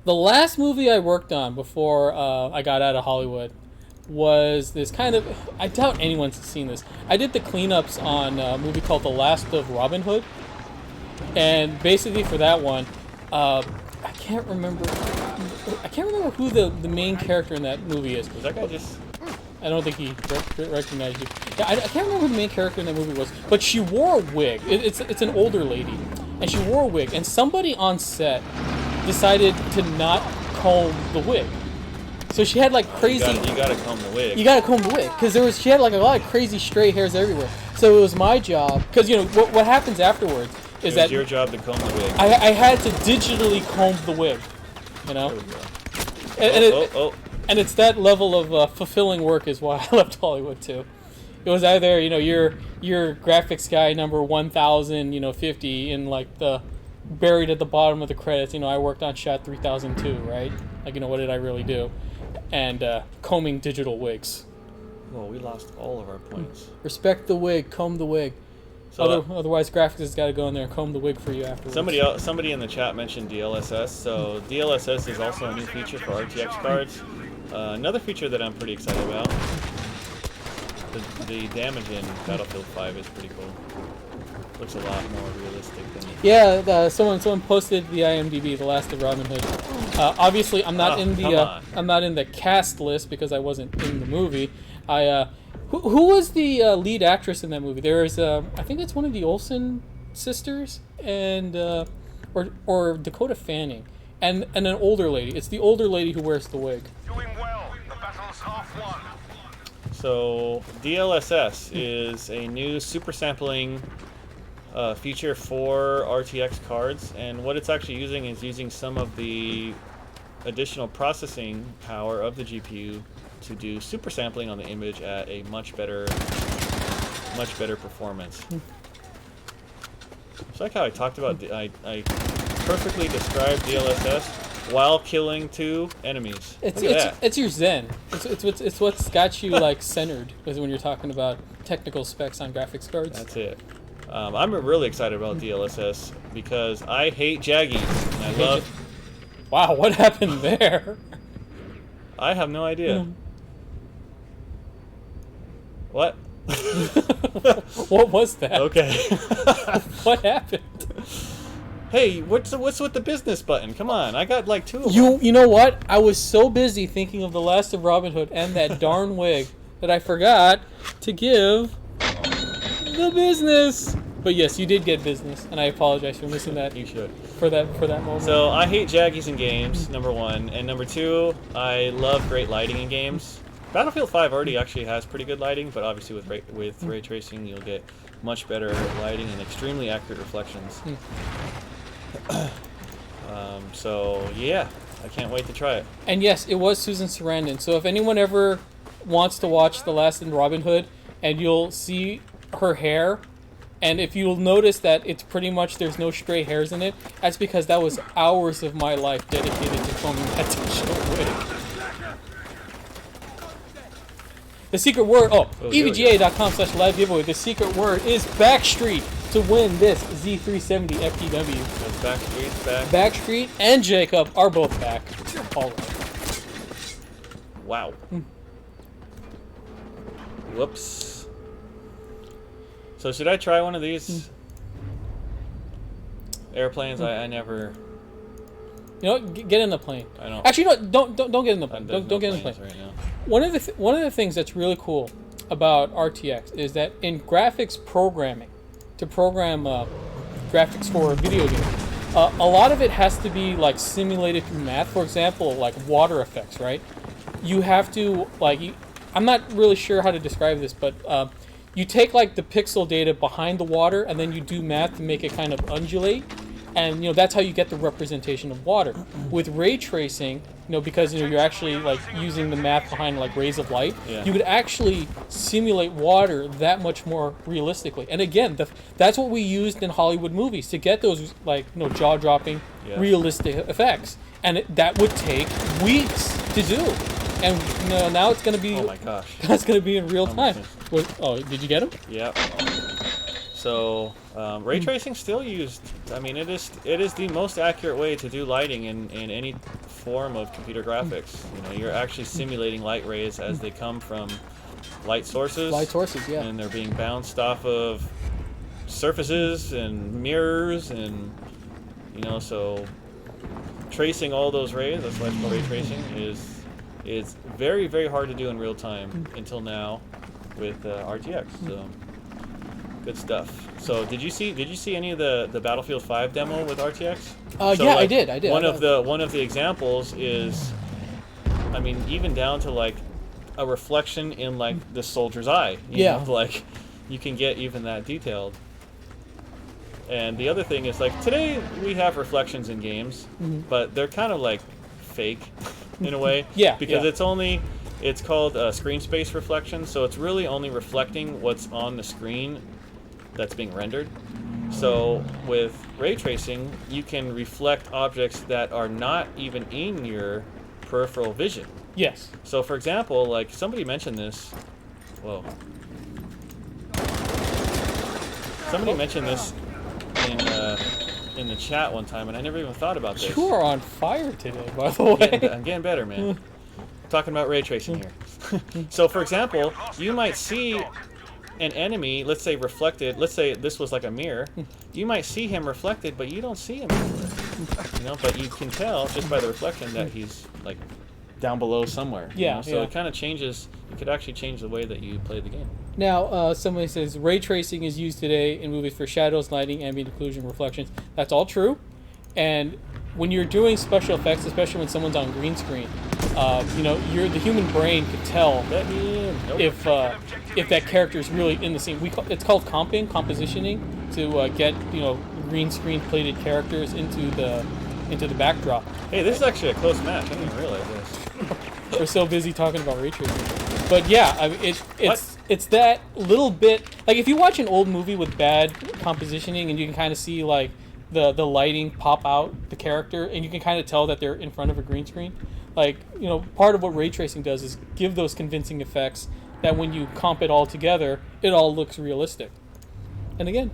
The last movie I worked on before I got out of Hollywood was this kind of, I doubt anyone's seen this. I did the cleanups on a movie called The Last of Robin Hood. And basically for that one, I can't remember who the main character in that movie is. Was that guy just... I don't think he recognized you. Yeah, I can't remember who the main character in that movie was, but she wore a wig. It's an older lady, and she wore a wig, and somebody on set decided to not comb the wig. So she had like crazy... You gotta comb the wig. You gotta comb the wig, because she had like a lot of crazy stray hairs everywhere. So it was my job, because you know, what happens afterwards is that... It was your job to comb the wig. I had to digitally comb the wig, you know? And it's that level of fulfilling work is why I left Hollywood too. It was either, you know, your graphics guy number 1050 in like the buried at the bottom of the credits. You know, I worked on shot 3002, right? Like, you know, what did I really do? And combing digital wigs. Well, we lost all of our points. Respect the wig, comb the wig. So otherwise, graphics has got to go in there and comb the wig for you afterwards. Somebody in the chat mentioned DLSS. So DLSS is also a new feature for RTX cards. Another feature that I'm pretty excited about. The damage in Battlefield 5 is pretty cool. Looks a lot more realistic than... Yeah, someone posted the IMDb, The Last of Robin Hood. Obviously, I'm not in the cast list because I wasn't in the movie. Who was the lead actress in that movie? There is I think it's one of the Olsen sisters and or Dakota Fanning and an older lady. It's the older lady who wears the wig. Doing well. The battle's half won. So DLSS is a new super sampling feature for RTX cards, and what it's actually using is using some of the additional processing power of the GPU to do super sampling on the image at a much better performance. It's like how I talked about I perfectly described DLSS while killing 2 enemies. It's your zen. It's what's got you like centered when you're talking about technical specs on graphics cards. That's it. I'm really excited about DLSS because I hate jaggies and I love... Wow, what happened there? I have no idea. What? What was that? Okay. What happened? Hey, what's with the business button? Come on, I got like 2 of them. You know what? I was so busy thinking of The Last of Robin Hood and that darn wig that I forgot to give the business. But yes, you did get business, and I apologize for missing that. You should. For that moment. So I hate jaggies in games, number 1, and number 2, I love great lighting in games. Battlefield 5 already actually has pretty good lighting, but obviously with ray tracing, you'll get much better lighting and extremely accurate reflections. So yeah, I can't wait to try it. And yes, it was Susan Sarandon. So if anyone ever wants to watch The Last of Robin Hood, and you'll see her hair And if you'll notice that it's pretty much there's no stray hairs in it, that's because that was hours of my life dedicated to filming that digital wig. The secret word, EVGA.com/live giveaway. The secret word is Backstreet to win this Z370 FTW. Backstreet's back. Backstreet and Jacob are both back. All right. Wow. Whoops. So should I try one of these airplanes? I never. You know, get in the plane. I don't. Actually, no, don't get in the plane. Don't get in the plane. Right now. One of the things that's really cool about RTX is that in graphics programming, to program graphics for a video game, a lot of it has to be like simulated through math. For example, like water effects, right? You have to I'm not really sure how to describe this, but you take like the pixel data behind the water, and then you do math to make it kind of undulate, and that's how you get the representation of water. With ray tracing, because you're actually like using the math behind like rays of light, you could actually simulate water that much more realistically. And again, that's what we used in Hollywood movies to get those jaw-dropping, realistic effects, and that would take weeks to do. And now it's going to be. Oh my gosh! That's going to be in real time. Did you get him? Yeah. So ray tracing still used. I mean, it is the most accurate way to do lighting in any form of computer graphics. You're actually simulating light rays as they come from light sources. Light sources, yeah. And they're being bounced off of surfaces and mirrors, and so tracing all those rays. That's why it's called ray tracing. Is very, very hard to do in real time until now with RTX. So good stuff. So did you see any of the Battlefield 5 demo with RTX? Yeah, I did. One of the examples is, I mean, even down to like a reflection in like the soldier's eye. You know, like you can get even that detailed. And the other thing is, like, today we have reflections in games, but they're kind of like fake in a way. Because it's called screen space reflection, so it's really only reflecting what's on the screen that's being rendered. So with ray tracing, you can reflect objects that are not even in your peripheral vision. Yes. So for example, like somebody mentioned this. Whoa. Somebody mentioned this in the chat one time, and I never even thought about this. You are on fire today, by the way. I'm getting better, man. Talking about ray tracing here. So, for example, you might see an enemy, let's say reflected. Let's say this was like a mirror. You might see him reflected, but you don't see him anywhere. But you can tell just by the reflection that he's like down below somewhere. So it kind of changes. It could actually change the way that you play the game. Now, somebody says ray tracing is used today in movies for shadows, lighting, ambient occlusion, reflections. That's all true. And when you're doing special effects, especially when someone's on green screen, the human brain could tell if that character is really in the scene. It's called compositioning to get green screen plated characters into the backdrop. Hey, this is actually a close match. I didn't even realize this. We're so busy talking about ray tracing. But yeah, I mean, it's that little bit. Like if you watch an old movie with bad compositioning, and you can kind of see like the lighting pop out the character, and you can kind of tell that they're in front of a green screen. Like part of what ray tracing does is give those convincing effects that when you comp it all together, it all looks realistic. And again,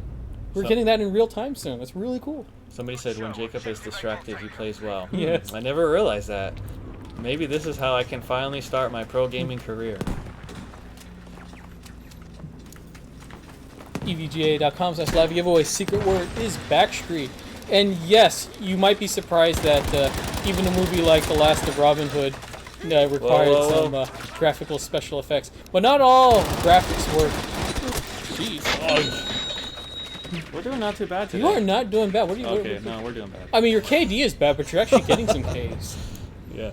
we're getting that in real time soon. That's really cool. Somebody said when Jacob is distracted, he plays well. Yes. I never realized that. Maybe this is how I can finally start my pro gaming career. EVGA.com/live giveaway. Secret word is Backstreet. And yes, you might be surprised that even a movie like The Last of Robin Hood required some graphical special effects. But not all graphics work. Jeez. We're doing not too bad today. You are not doing bad. What are you Okay, no, we're doing bad. I mean, your KD is bad, but you're actually getting some Ks. Yeah.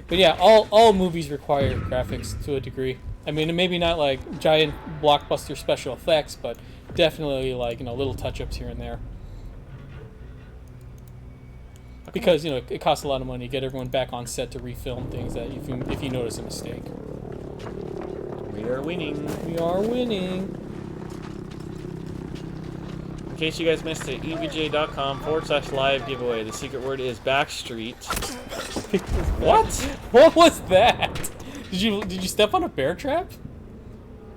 But yeah, all movies require graphics to a degree. I mean, maybe not like giant blockbuster special effects, but definitely like little touch-ups here and there. Okay. Because it costs a lot of money to get everyone back on set to refilm things that if you notice a mistake. We are winning. We are winning. case you guys missed it, evga.com/live giveaway. The secret word is Backstreet. What? What was that? Did you step on a bear trap?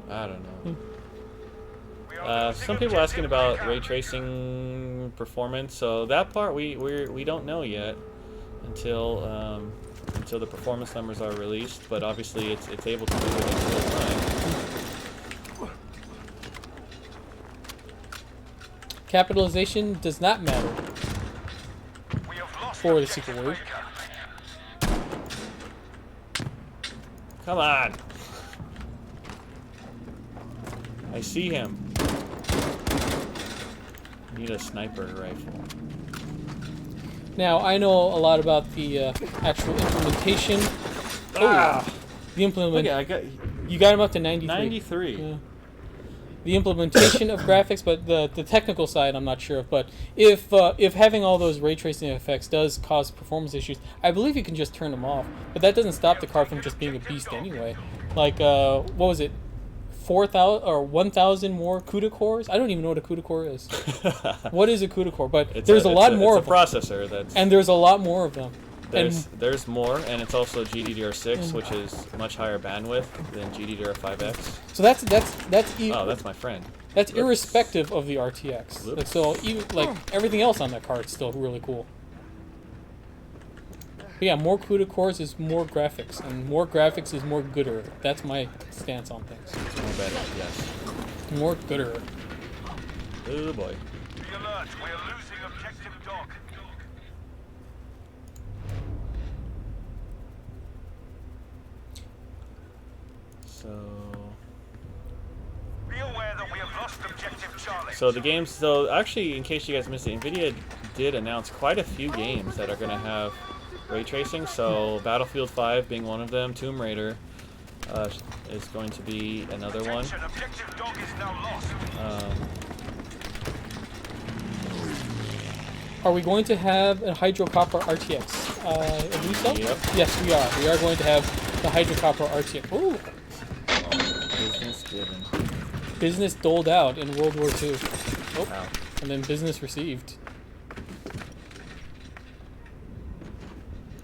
I don't know. Some people asking about ray tracing performance. So that part we don't know yet until the performance numbers are released. But obviously it's able to move it in real time. Capitalization does not matter for the secret word. Come on. I see him. Need a sniper rifle. Now, I know a lot about the actual implementation. Ah! The implement. Okay, you got him up to 93. 93. Yeah. The implementation of graphics, but the technical side, I'm not sure of. But if having all those ray tracing effects does cause performance issues, I believe you can just turn them off. But that doesn't stop the card from just being a beast anyway. Like what was it? 4,000 or 1,000 more CUDA cores? I don't even know what a CUDA core is. What is a CUDA core? But there's a lot more of them. It's a processor that's. And there's a lot more of them. There's more, and it's also GDDR6, which is much higher bandwidth than GDDR5X. So that's oh, that's my friend. That's irrespective of the RTX. Oops. So even everything else on that card is still really cool. But yeah, more CUDA cores is more graphics, and more graphics is more gooder. That's my stance on things. More better, yes. More gooder. Oh boy. Be alert, we're losing objective dog. So. Be aware that we have lost objective Charlie. So the games. So actually, in case you guys missed it, NVIDIA did announce quite a few games that are going to have ray tracing. So Battlefield 5 being one of them. Tomb Raider is going to be another one. Objective dog is now lost. Are we going to have a Hydrocopter RTX? I believe so? Yep. Yes, we are. We are going to have the Hydrocopter RTX. Ooh. Business given. Business doled out in World War II. Oh. Wow. And then business received.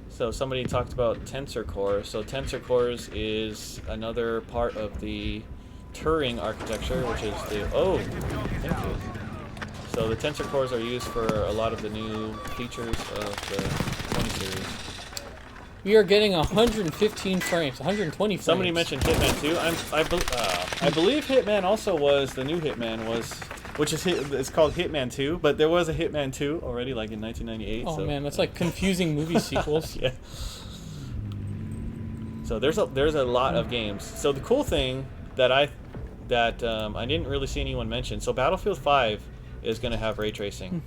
So somebody talked about Tensor Core. So Tensor Cores is another part of the Turing architecture, which is the thank you. So the Tensor Cores are used for a lot of the new features of the 20 series. We are getting 115 frames, 120 frames. Somebody mentioned Hitman 2. I believe Hitman also was the new Hitman it's called Hitman 2, but there was a Hitman 2 already, like in 1998. Oh man, that's like confusing movie sequels. Yeah. So there's a lot of games. So the cool thing that I didn't really see anyone mention. So Battlefield 5 is going to have ray tracing.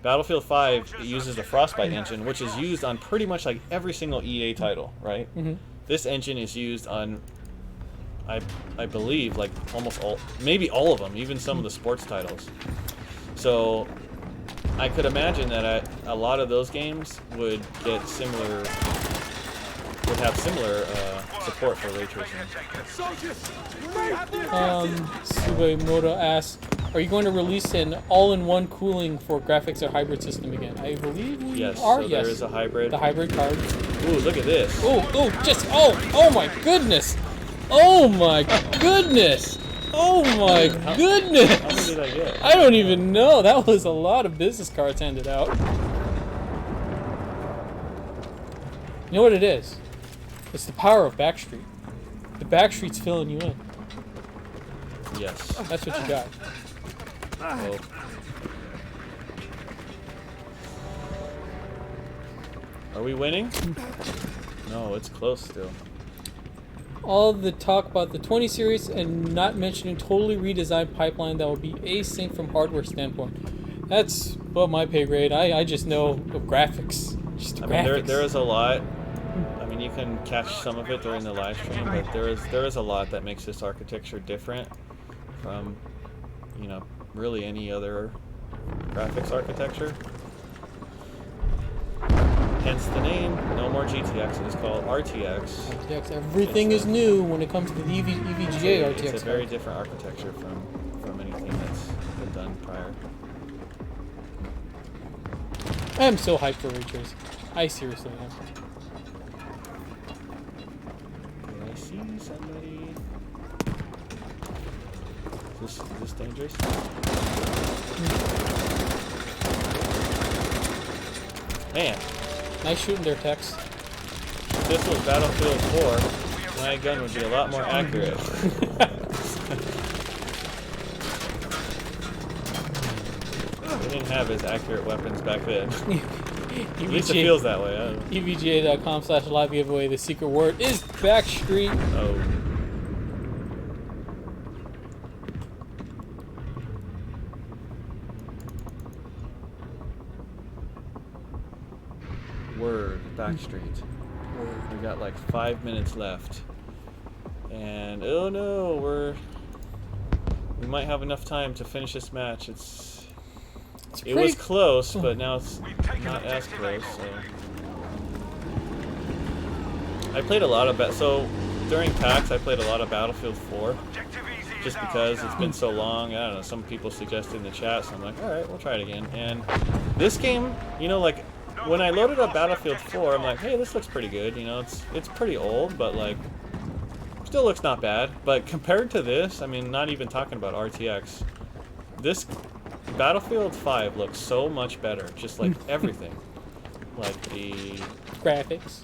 Battlefield 5 uses the Frostbite engine, which is used on pretty much like every single EA title, right? Mm-hmm. This engine is used on, I believe, like almost all, maybe all of them, even some of the sports titles. So I could imagine that a lot of those games would have similar support for ray tracing. Subaimoto asks, are you going to release an all-in-one cooling for graphics or hybrid system again? I believe we are. So yes, there is a hybrid. The hybrid card. Ooh, look at this. Oh my goodness. Oh my goodness. Oh my goodness. How many did I get? I don't even know. That was a lot of business cards handed out. You know what it is? It's the power of Backstreet. The Backstreet's filling you in. Yes. That's what you got. Oh. Are we winning? No, it's close still. All the talk about the 20 series and not mentioning totally redesigned pipeline that will be async from hardware standpoint. That's above my pay grade. I just know of graphics. Just the graphics. Mean, there is a lot. I mean, you can catch some of it during the live stream, but there is a lot that makes this architecture different from, really any other graphics architecture. Hence the name. No more GTX. It is called RTX. RTX. Everything is new when it comes to the EVGA RTX. It's a very different architecture from anything that's been done prior. I am so hyped for ray tracing. I seriously am. I see somebody. Is this dangerous? Man. Nice shooting there, Tex. If this was Battlefield 4, my gun would be a lot more accurate. We didn't have as accurate weapons back then. At least it feels that way. EVGA.com/live giveaway. The secret word is Backstreet. Oh. Word, Backstreet. We got like 5 minutes left. And oh no, we might have enough time to finish this match. It was close, but now it's not as close. So I played a lot of during PAX I played a lot of Battlefield 4, just because it's been so long. I don't know. Some people suggested in the chat, so I'm like, all right, we'll try it again. And this game, you know, like when I loaded up Battlefield 4, I'm like, hey, this looks pretty good. You know, it's pretty old, but like still looks not bad. But compared to this, I mean, not even talking about RTX, this Battlefield 5 looks so much better, just like everything. Like the graphics.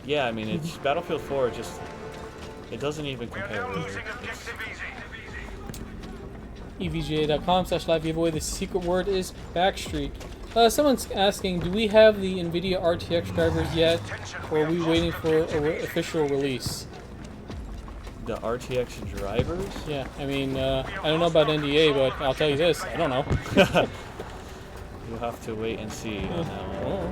Yeah, I mean, it's Battlefield 4 just it doesn't even compare. EVGA.com/live giveaway. The secret word is Backstreet. Someone's asking, do we have the NVIDIA RTX drivers yet, or are we waiting for an official release? The RTX drivers? Yeah, I mean, I don't know about NDA, but I'll tell you this, I don't know. You'll have to wait and see on that one.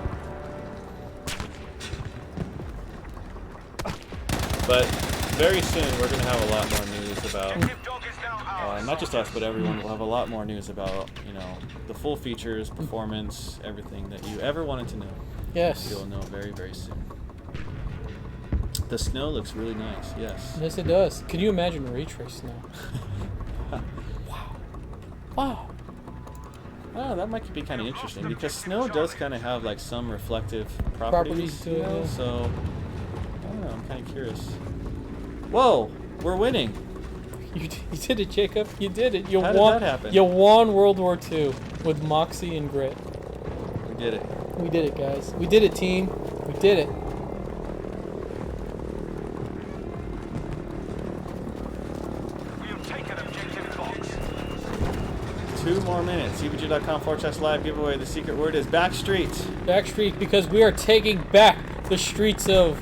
But very soon we're going to have a lot more news about, not just us, but everyone will have a lot more news about, you know, the full features, performance, everything that you ever wanted to know. Yes. You'll know very, very soon. The snow looks really nice, yes. Yes, it does. Can you imagine ray trace snow? Wow. Wow. Oh, that might be kind of interesting, because snow does kind of have like some reflective properties to it, yeah. So I don't know, I'm kind of curious. Whoa, we're winning. You did it, Jacob. You did it. How did that happen? You won World War II with moxie and grit. We did it. We did it, guys. We did it, team. We did it. We have taken objective box. 2 more minutes. EVG.com/live giveaway. The secret word is Backstreet. Backstreet, because we are taking back the streets of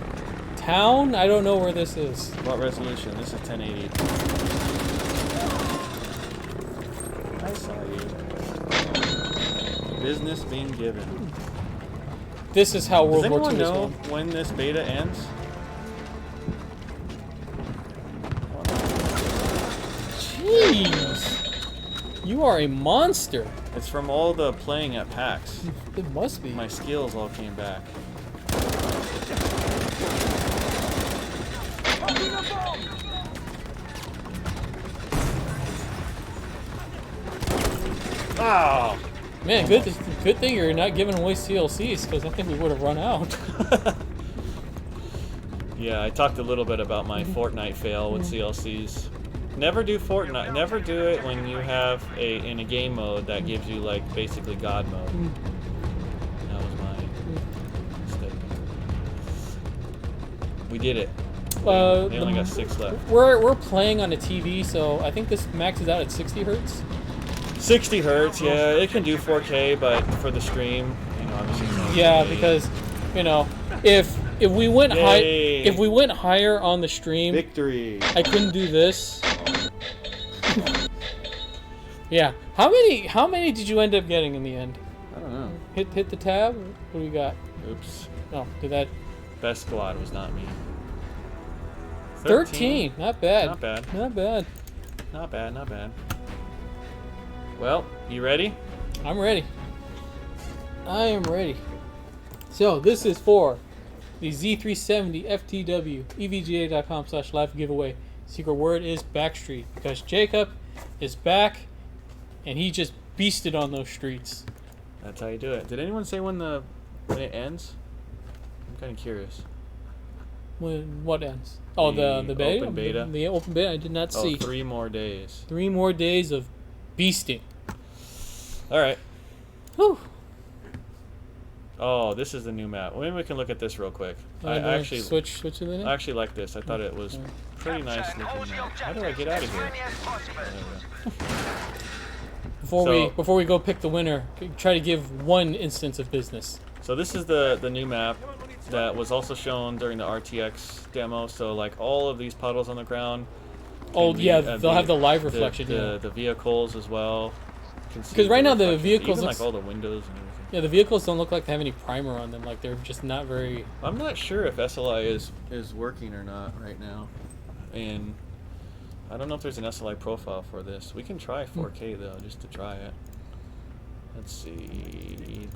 town. I don't know where this is. What resolution? This is 1080. I saw you. Business being given. This is how World War II is Does anyone know won. when this beta ends? Jeez. You are a monster. It's from all the playing at PAX. It must be. My skills all came back. Oh! Man, good thing you're not giving away CLCs, because I think we would have run out. Yeah, I talked a little bit about my Fortnite fail with CLCs. Never do Fortnite. Never do it when you have in a game mode that gives you like basically God mode. That was my mistake. We did it. They only got 6 left. We're playing on a TV, so I think this maxes out at 60 hertz. 60 hertz, yeah, it can do 4K, but for the stream, you know, obviously. It's not Yeah, 4K. because if we went higher on the stream, Victory. I couldn't do this. Yeah. How many did you end up getting in the end? I don't know. Hit the tab. What do we got? Oops. No, did that. Best squad was not me. 13. Not bad. Not bad. Not bad. Not bad. Not bad. Well, you ready? I'm ready. I am ready. So this is for the Z370 FTW EVGA.com/live giveaway. Secret word is Backstreet, because Jacob is back and he just beasted on those streets. That's how you do it. Did anyone say when it ends? I'm kind of curious. When what ends? Oh, the beta? Open beta. The open beta. I did not see. 3 more days. 3 more days of beasting. All right. Whew. Oh, this is the new map. Maybe we can look at this real quick. I actually switch to the I actually like this. I thought it was pretty nice looking map. How do I get out of here? Before we go pick the winner, try to give one instance of business. So this is the new map that was also shown during the RTX demo. So like all of these puddles on the ground. Oh yeah, they'll have the live reflection. The vehicles as well. Because right now the vehicles even like all the windows and everything. Yeah, the vehicles don't look like they have any primer on them. Like they're just not very. I'm not sure if SLI is working or not right now, and I don't know if there's an SLI profile for this. We can try 4K though, just to try it. Let's see.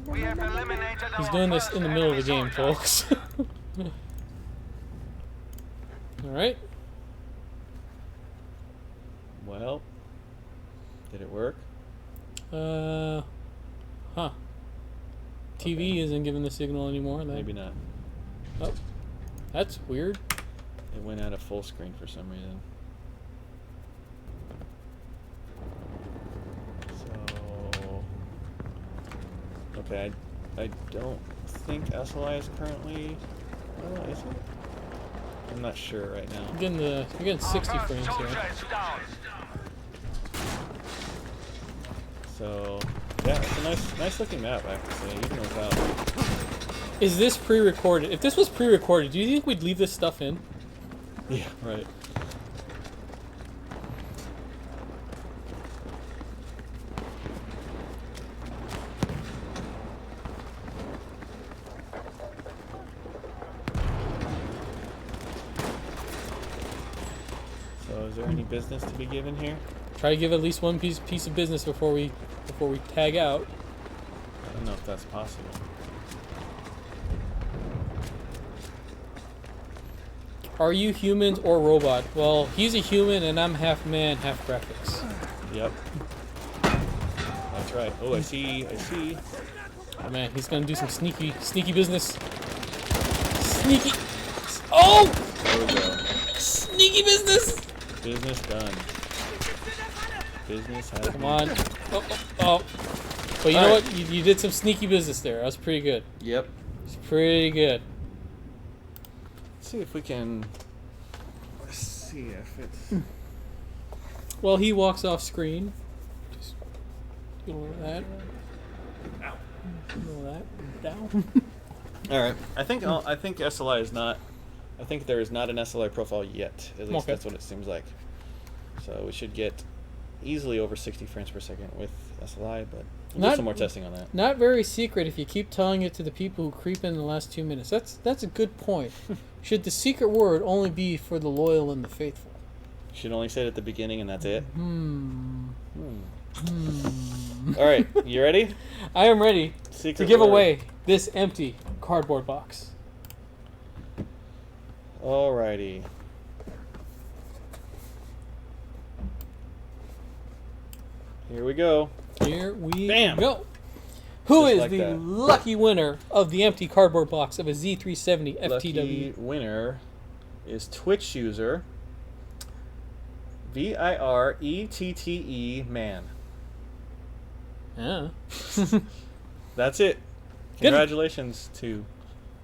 We have eliminated He's doing this in the middle of the game, folks. All right. Well, did it work? Huh. TV isn't giving the signal anymore. Maybe not. Oh, that's weird. It went out of full screen for some reason. So, okay, I don't think SLI is currently. Oh, is it? I'm not sure right now. You're getting 60 frames here. So, yeah, it's a nice looking map, I have to say, even without. Is this pre-recorded? If this was pre-recorded, do you think we'd leave this stuff in? Yeah, right. So, is there any business to be given here? Try to give at least one piece of business before we tag out. I don't know if that's possible. Are you humans or robot? Well, he's a human and I'm half man, half graphics. Yep. That's right. Oh, I see. Oh man, he's gonna do some sneaky business. Sneaky. Oh! There we go. Sneaky business. Business done. Business has Come on. Oh. But you know what? You did some sneaky business there. That was pretty good. Yep. It's pretty good. Let's see if we can. Let's see if it's. Well, he walks off screen. Just do a little of that. Ow. A little of that. Down. All right. I think SLI is not. I think there is not an SLI profile yet. At least that's what it seems like. So we should get easily over 60 frames per second with SLI, but we'll do some more testing on that. Not very secret if you keep telling it to the people who creep in the last 2 minutes. That's a good point. Should the secret word only be for the loyal and the faithful? Should only say it at the beginning and that's it? All right, you ready? I am ready to give away this empty cardboard box. Alrighty. Here we go. Here we Bam. go. Who Just is like the that. lucky winner of the empty cardboard box of a Z370 FTW? Lucky winner is Twitch user VIRETTE man. Yeah. That's it. Congratulations to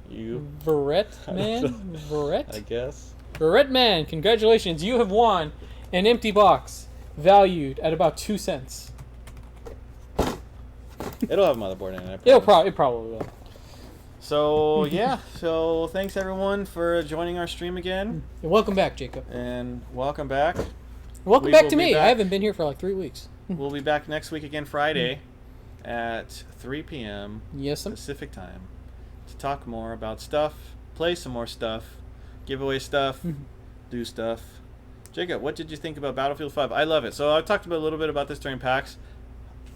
you. Verret man? Verret? I guess. Verret man, congratulations. You have won an empty box valued at about 2 cents. It'll have a motherboard in it. It probably will. So, yeah. So, thanks everyone for joining our stream again. And welcome back, Jacob. And welcome back. Welcome back to me. I haven't been here for like 3 weeks. We'll be back next week again, Friday, at 3 p.m. Yes, Pacific time, to talk more about stuff, play some more stuff, give away stuff, do stuff. Jacob, what did you think about Battlefield 5? I love it. So I talked a little bit about this during PAX.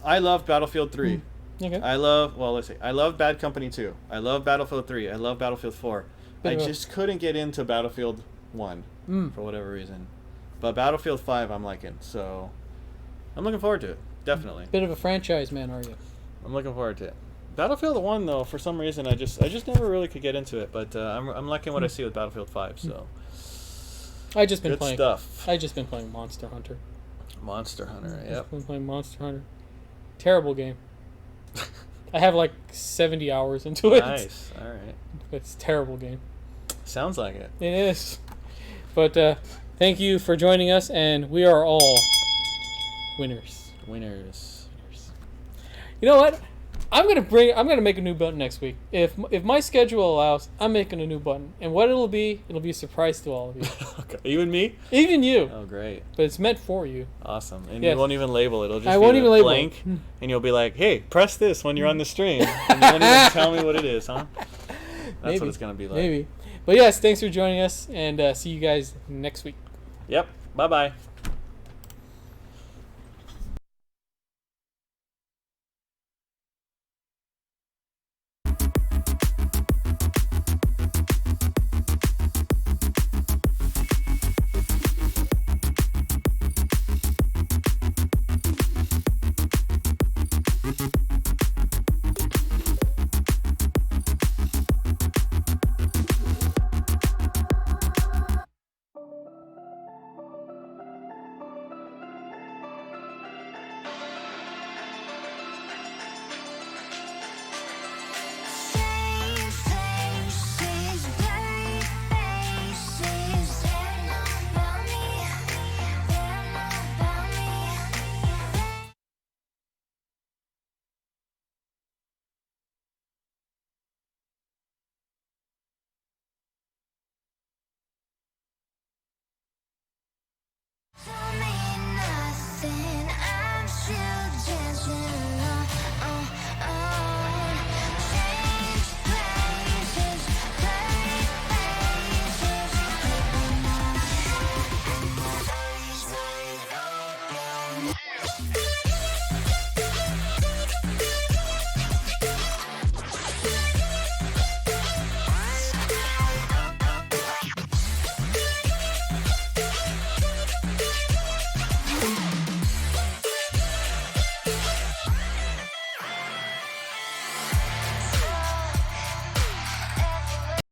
I love Battlefield 3. Okay. I love Bad Company 2. I love Battlefield 3. I love Battlefield 4. I just couldn't get into Battlefield 1 for whatever reason. But Battlefield 5 I'm liking. So I'm looking forward to it. Definitely. Bit of a franchise man, are you? I'm looking forward to it. Battlefield 1 though, for some reason I just never really could get into it, but I'm liking what I see with Battlefield 5. So I just been good playing stuff. I just been playing Monster Hunter. Monster Hunter, I've yep. been playing Monster Hunter. Terrible game. I have like 70 hours into it. Nice. All right. It's a terrible game. Sounds like it. It is. But thank you for joining us, and we are all winners. Winners. You know what? I'm gonna make a new button next week. If my schedule allows, I'm making a new button. And what it'll be a surprise to all of you. Okay. Even me? Even you. Oh, great. But it's meant for you. Awesome. And Yes. you won't even label it. It'll just I be won't even label blank, it. and you'll be like, hey, press this when you're on the stream. And you won't even tell me what it is, huh? That's what it's going to be like. Maybe. But yes, thanks for joining us, and see you guys next week. Yep. Bye-bye.